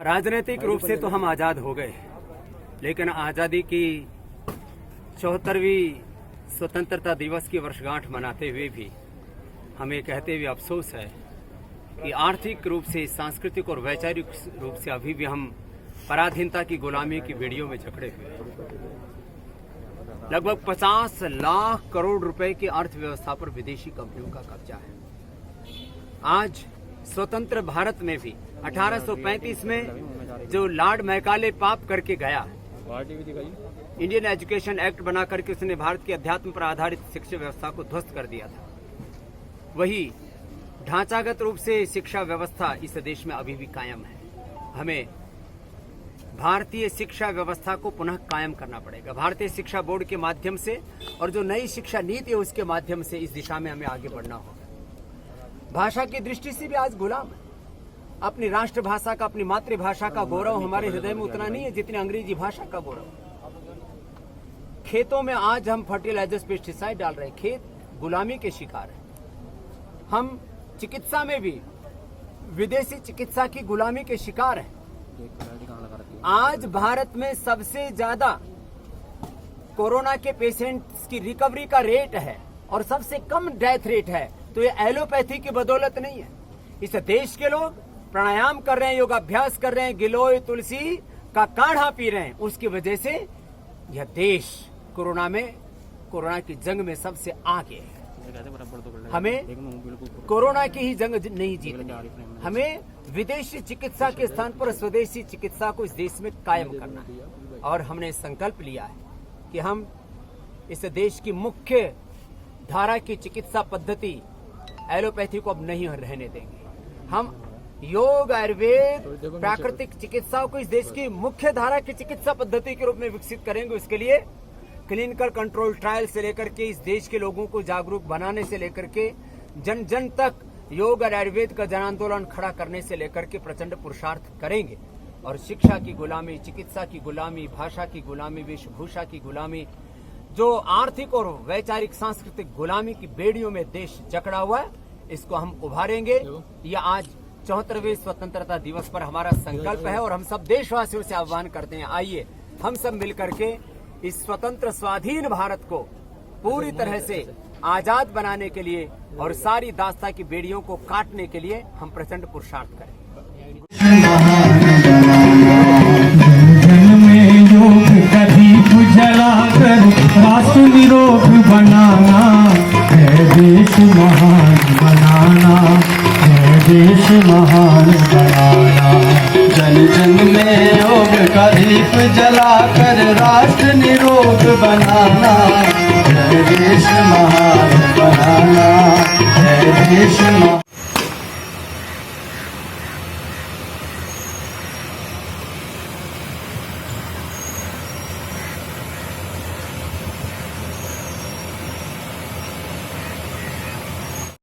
राजनीतिक रूप से तो हम आज़ाद हो गए, लेकिन आज़ादी की 74वीं स्वतंत्रता दिवस की वर्षगांठ मनाते हुए भी हमें कहते हुए अफसोस है कि आर्थिक रूप से, सांस्कृतिक और वैचारिक रूप से अभी भी हम पराधीनता की गुलामी की बेड़ियों में जकड़े हुए हैं। लगभग 50 लाख करोड़ रुपए की अर्थव्यवस्था पर विदेशी कंपनियों का कब्जा है। आज स्वतंत्र भारत में भी 1835 में जो लॉर्ड मैकाले पाप करके गया, इंडियन एजुकेशन एक्ट बना करके उसने भारत की अध्यात्म पर आधारित शिक्षा व्यवस्था को ध्वस्त कर दिया था। वही ढांचागत रूप से शिक्षा व्यवस्था इस देश में अभी भी कायम है। हमें भारतीय शिक्षा व्यवस्था को पुनः कायम करना पड़ेगा। भारतीय शिक्षा बोर्ड के माध्यम से और जो नई शिक्षा नीति है उसके माध्यम से इस दिशा में हमें आगे बढ़ना होगा। भाषा की दृष्टि से भी आज गुलाम है। अपनी राष्ट्रभाषा का, अपनी मातृभाषा का गौरव हमारे हृदय में उतना नहीं है जितनी अंग्रेजी भाषा का गौरव। खेतों में आज हम फर्टिलाइजर्स, पेस्टिसाइड डाल रहे हैं, खेत गुलामी के शिकार है। हम चिकित्सा में भी विदेशी चिकित्सा की गुलामी के शिकार हैं। आज भारत में सबसे ज्यादा कोरोना के पेशेंट्स की रिकवरी का रेट है और सबसे कम डेथ रेट है, तो ये एलोपैथी की बदौलत नहीं है। इस देश के लोग प्राणायाम कर रहे हैं, योगाभ्यास कर रहे हैं, गिलोय तुलसी का काढ़ा पी रहे हैं, उसकी वजह से यह देश कोरोना की जंग में सबसे आगे है। हमें कोरोना की ही जंग नहीं जीतनी, हमें विदेशी चिकित्सा के स्थान पर स्वदेशी चिकित्सा को इस देश में कायम करना है। और हमने संकल्प लिया है कि हम इस देश की मुख्य धारा की चिकित्सा पद्धति एलोपैथी को अब नहीं रहने देंगे। हम योग, आयुर्वेद, प्राकृतिक चिकित्सा को इस देश की मुख्य धारा की चिकित्सा पद्धति के रूप में विकसित करेंगे। उसके लिए क्लिनिकल कंट्रोल ट्रायल से लेकर के इस देश के लोगों को जागरूक बनाने से लेकर के जन जन तक योग और आयुर्वेद का जन आंदोलन खड़ा करने से लेकर के प्रचंड पुरुषार्थ करेंगे। और शिक्षा की गुलामी, चिकित्सा की गुलामी, भाषा की गुलामी, वेशभूषा की गुलामी, जो आर्थिक और वैचारिक सांस्कृतिक गुलामी की बेड़ियों में देश जकड़ा हुआ है, इसको हम उभारेंगे। यह आज 74वें स्वतंत्रता दिवस पर हमारा संकल्प है और हम सब देशवासियों से आह्वान करते हैं, आइए हम सब मिलकर के इस स्वतंत्र स्वाधीन भारत को पूरी तरह से आजाद बनाने के लिए और सारी दास्ता की बेड़ियों को काटने के लिए हम प्रचंड पुरुषार्थ करें। राष्ट्र निरोग बनाना है, देश महान बनाना है, देश महान बनाना। जन जन में योग का दीप जलाकर राष्ट्र निरोग बनाना है, देश महान बनाना है, देश महान।